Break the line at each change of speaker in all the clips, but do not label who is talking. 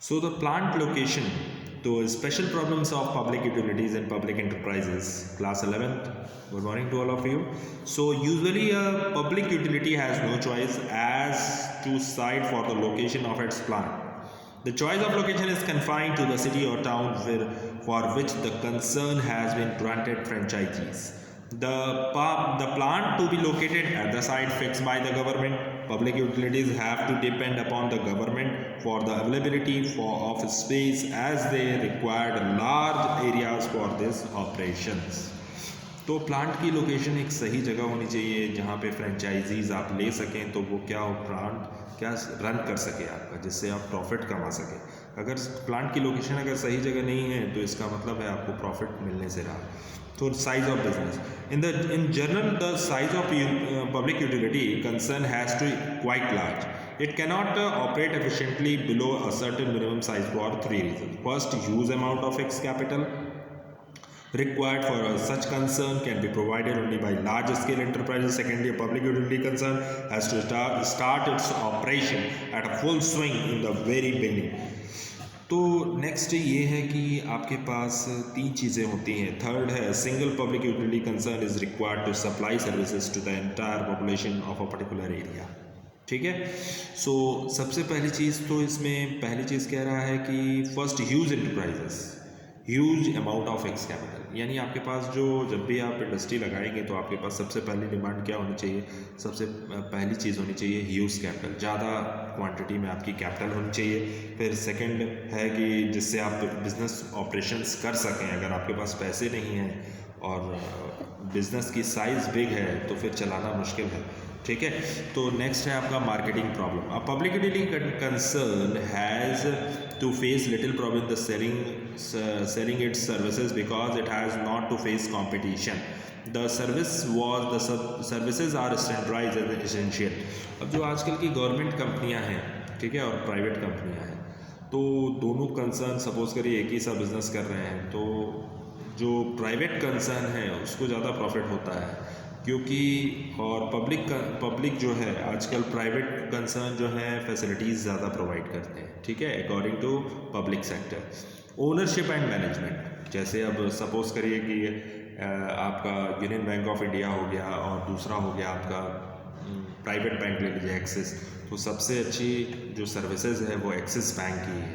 So the plant location, the special problems of public utilities and public enterprises, class 11th, good morning to all of you. So usually a public utility has no choice as to site for the location of its plant. The choice of location is confined to the city or town for which the concern has been granted franchises. The plant to be located at the site fixed by the government. Public utilities have to depend upon the government for the availability of space as they required large areas for these operations. तो plant की location एक सही जगह होनी चाहिए जहाँ पे franchises आप ले सकें, तो वो क्या हो, प्लांट क्या रन कर सके आपका, जिससे आप प्रॉफिट कमा सकें. अगर प्लांट की लोकेशन अगर सही जगह नहीं है तो इसका मतलब है आपको प्रॉफिट मिलने से रहा. तो size of business in general the size of public utility concern has to quite large. It cannot operate efficiently below a certain minimum size for three reasons. First, huge amount of fixed capital required for such concern can be provided only by large scale enterprises. Secondly, a public utility concern has to start its operation at a full swing in the very beginning. तो next ये है कि आपके पास तीन चीज़ें होती हैं. Third है single public utility concern is required to supply services to the entire population of a particular area. ठीक है. सो सबसे पहली चीज़ तो इसमें पहली चीज़ कह रहा है कि first huge enterprises, huge amount of fix capital. यानी आपके पास जो जब भी आप इंडस्ट्री लगाएंगे तो आपके पास सबसे पहली डिमांड क्या होनी चाहिए, सबसे पहली चीज़ होनी चाहिए ह्यूज कैपिटल. ज़्यादा क्वांटिटी में आपकी कैपिटल होनी चाहिए. फिर सेकंड है कि जिससे आप बिजनेस ऑपरेशंस कर सकें. अगर आपके पास पैसे नहीं हैं और बिजनेस की साइज़ बिग है तो फिर चलाना मुश्किल है. ठीक है. तो नेक्स्ट है आपका marketing problem. A public utility concern has to face little problem in the selling its services because it has not to face competition. The services are standardized and essential. अब जो आजकल की गवर्नमेंट कंपनियां हैं, ठीक है, और प्राइवेट कंपनियां हैं, तो दोनों कंसर्न सपोज करिए एक ही सा बिजनेस कर रहे हैं, तो जो प्राइवेट कंसर्न है उसको ज़्यादा प्रॉफिट होता है, क्योंकि और पब्लिक जो है आजकल प्राइवेट कंसर्न जो है फैसिलिटीज़ ज़्यादा प्रोवाइड करते हैं. ठीक है, according to public sector. Ownership and management, जैसे अब सपोज करिए कि आपका यूनियन बैंक ऑफ इंडिया हो गया और दूसरा हो गया आपका प्राइवेट बैंक ले लीजिए एक्सिस. तो सबसे अच्छी जो सर्विसेज है वो एक्सिस बैंक की है.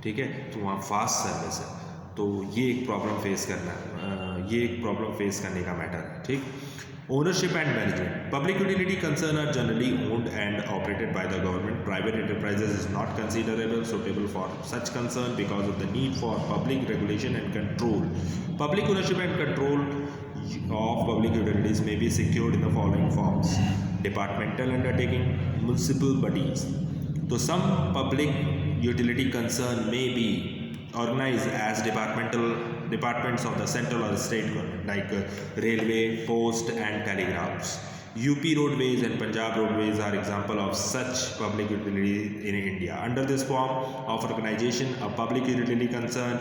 ठीक है. तो वहाँ फास्ट सर्विस है. तो ये एक प्रॉब्लम फेस करने का मैटर है. ठीक. Ownership and management. Public utility concern are generally owned and operated by the government. Private enterprises is not considerable suitable for such concern because of the need for public regulation and control. Public ownership and control of public utilities may be secured in the following forms: departmental undertaking, municipal bodies. So some public utility concern may be organized as departments of the central or state government, like railway, post and telegraphs. UP Roadways and Punjab Roadways are example of such public utility in India. Under this form of organization, a public utility concern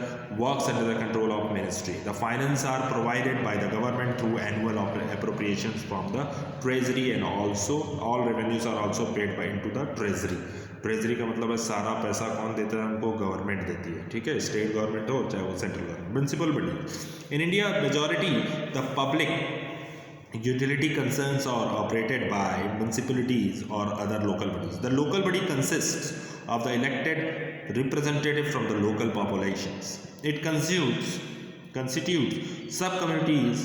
works under the control of ministry. The finance are provided by the government through annual appropriations from the treasury, and also all revenues are also paid into the treasury. Treasury का मतलब है सारा पैसा कौन देता है हमको, government देती है. ठीक है, स्टेट गवर्नमेंट हो चाहे वो central government. Municipal body in India majority the public utility concerns are operated by municipalities or other local bodies. The local body consists of the elected representative from the local populations. It constitutes sub-committees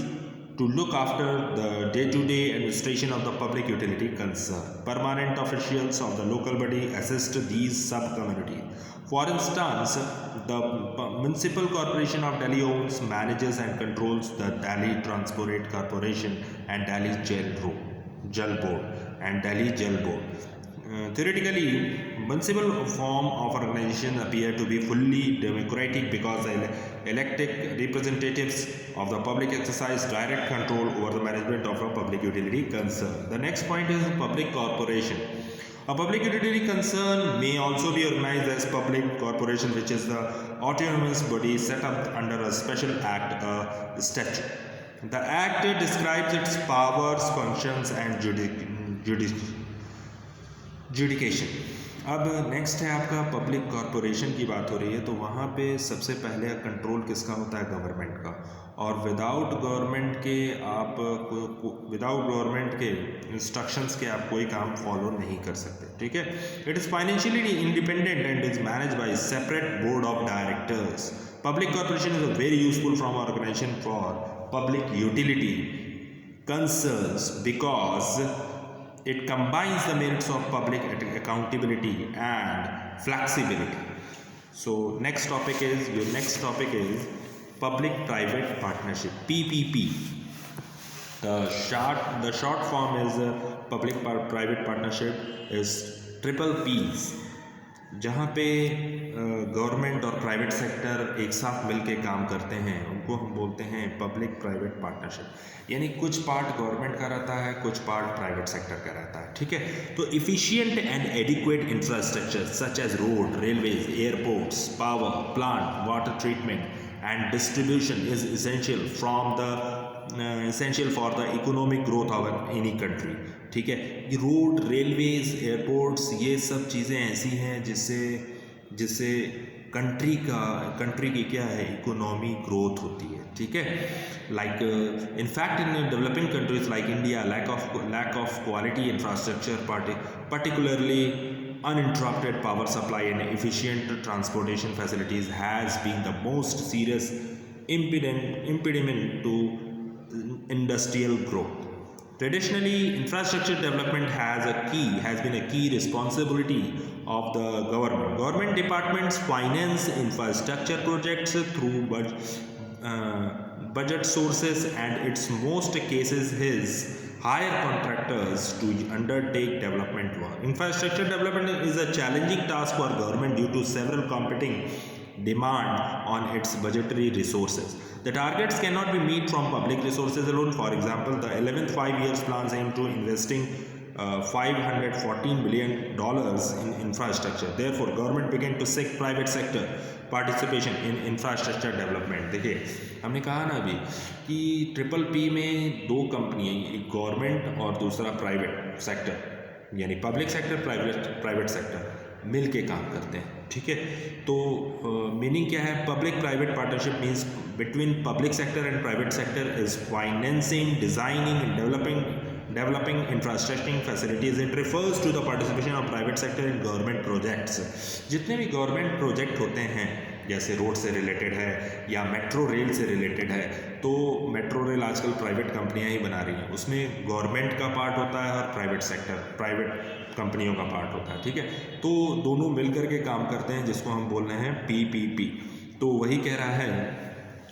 to look after the day-to-day administration of the public utility concern. Permanent officials of the local body assist these sub-committees. For instance, the Municipal Corporation of Delhi owns, manages and controls the Delhi Transport Corporation and Delhi Jal Board. Theoretically, municipal form of organization appear to be fully democratic because the elected representatives of the public exercise direct control over the management of a public utility concern. The next point is public corporation. A public utility concern may also be organized as public corporation, which is the autonomous body set up under a special act, a statute. The act describes its powers, functions and jurisdiction. अब next है आपका public corporation की बात हो रही है, तो वहाँ पे सबसे पहले कंट्रोल किसका होता है? गवर्नमेंट का। और विदाउट गवर्नमेंट के आप विदाउट गवर्नमेंट के इंस्ट्रक्शंस के आप कोई काम फॉलो नहीं कर सकते, ठीक है। It is financially independent and is manage by separate board of directors. Public corporation is a very useful from organization for public utility concerns because it combines the merits of public accountability and flexibility. So next topic is public private partnership, PPP. The short form is public private partnership is triple P's, जहाँ पे government और private sector एक साथ मिलके काम करते हैं, उनको हम बोलते हैं पब्लिक प्राइवेट पार्टनरशिप। यानी कुछ पार्ट गवर्नमेंट का रहता है, कुछ पार्ट प्राइवेट सेक्टर का रहता है, ठीक है। तो efficient and adequate infrastructure such as road, railways, airports, power plant, water treatment and distribution is essential for the economic growth of any country, ठीक है। रोड, रेलवेज, एयरपोर्ट्स, ये सब चीज़ें ऐसी हैं जिससे कंट्री की क्या है, इकोनॉमी ग्रोथ होती है, ठीक है। Like in fact in developing countries like India, lack of quality infrastructure, particularly uninterrupted power supply and efficient transportation facilities has been the most serious impediment to industrial growth. Traditionally, infrastructure development has been a key responsibility of the government. Government departments finance infrastructure projects through budget sources, and its most cases is hire contractors to undertake development work. Infrastructure development is a challenging task for government due to several competing demand on its budgetary resources. The targets cannot be met from public resources alone. For example, the 11th 5 years plans aim to investing $514 billion in infrastructure. Therefore, government began to seek private sector participation in infrastructure development. देखिए, हमने कहा ना अभी कि triple P में दो कंपनियाँ, एक गवर्नमेंट और दूसरा प्राइवेट सेक्टर, यानी पब्लिक सेक्टर, प्राइवेट सेक्टर मिल के काम करते हैं, ठीक है। तो मीनिंग क्या है? Public private partnership means between public sector and private sector is financing, designing and developing infrastructure facilities. It refers to the participation of private sector in government projects. जितने भी गवर्नमेंट प्रोजेक्ट होते हैं, जैसे road से related है या metro rail से related है, तो मेट्रो रेल आजकल प्राइवेट कंपनियां ही बना रही हैं, उसमें गवर्नमेंट का पार्ट होता है और प्राइवेट कंपनियों का पार्ट होता है, ठीक है। तो दोनों मिल करके काम करते हैं, जिसको हम बोल रहे हैं PPP। तो वही कह रहा है,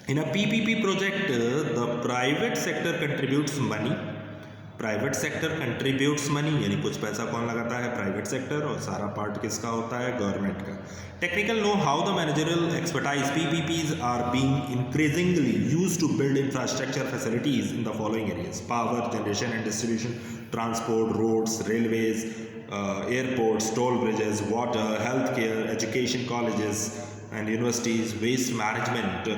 इन अ PPP project the private sector contributes money, private sector contributes money, यानी कुछ पैसा कौन लगाता है? प्राइवेट सेक्टर, और सारा पार्ट किसका होता है? गवर्नमेंट का। Technical know how the managerial expertise PPPs are being increasingly used to build infrastructure facilities in the following areas: power generation and distribution, transport, roads, railways, airports, toll bridges, water, health care, education, colleges and universities, waste management,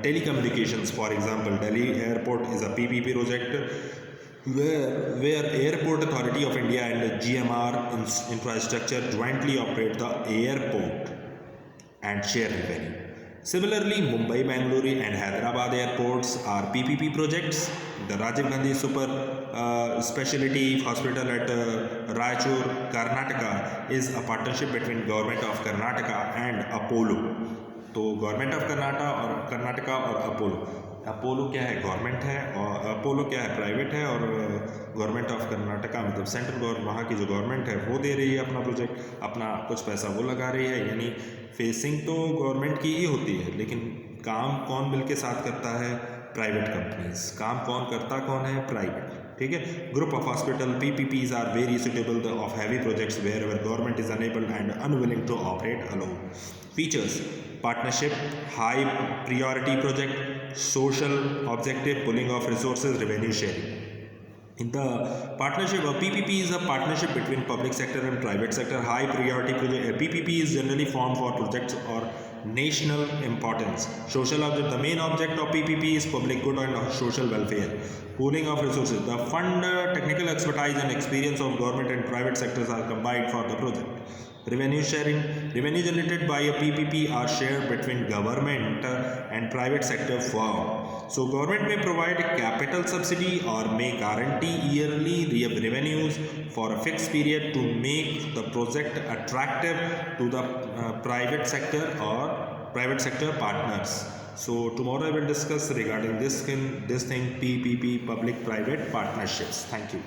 telecommunications. For example, Delhi Airport is a PPP project where Airport Authority of India and GMR Infrastructure jointly operate the airport and share revenue. Similarly, Mumbai, Bangalore and Hyderabad airports are PPP projects. The Rajiv Gandhi Super Specialty Hospital at Raichur, Karnataka is a partnership between Government of Karnataka and Apollo. तो government of Karnataka और Apollo क्या है? Government है, और Apollo क्या है? Private है। और गवर्नमेंट ऑफ कर्नाटका मतलब सेंट्रल गवर्नमेंट, वहाँ की जो गवर्नमेंट है वो दे रही है अपना प्रोजेक्ट, अपना कुछ पैसा वो लगा रही है। यानी फेसिंग तो गवर्नमेंट की ही होती है, लेकिन काम कौन मिल के साथ करता है? Private companies. काम कौन है? प्राइवेट, ठीक है। Group of hospital PPPs are very suitable of heavy projects wherever government is unable and unwilling to operate alone. Features: partnership, high priority project, social objective, pooling of resources, revenue sharing. In the partnership, a PPP is a partnership between public sector and private sector. High priority project, PPP is generally formed for projects or national importance. Social object, the main object of PPP is public good and social welfare. Pooling of resources, the fund, technical expertise and experience of government and private sectors are combined for the project. Revenue sharing, revenue generated by a PPP are shared between government and private sector firm. So government may provide a capital subsidy or may guarantee yearly revenues for a fixed period to make the project attractive to the private sector or private sector partners. So tomorrow I will discuss regarding this thing PPP, public private partnerships. Thank you.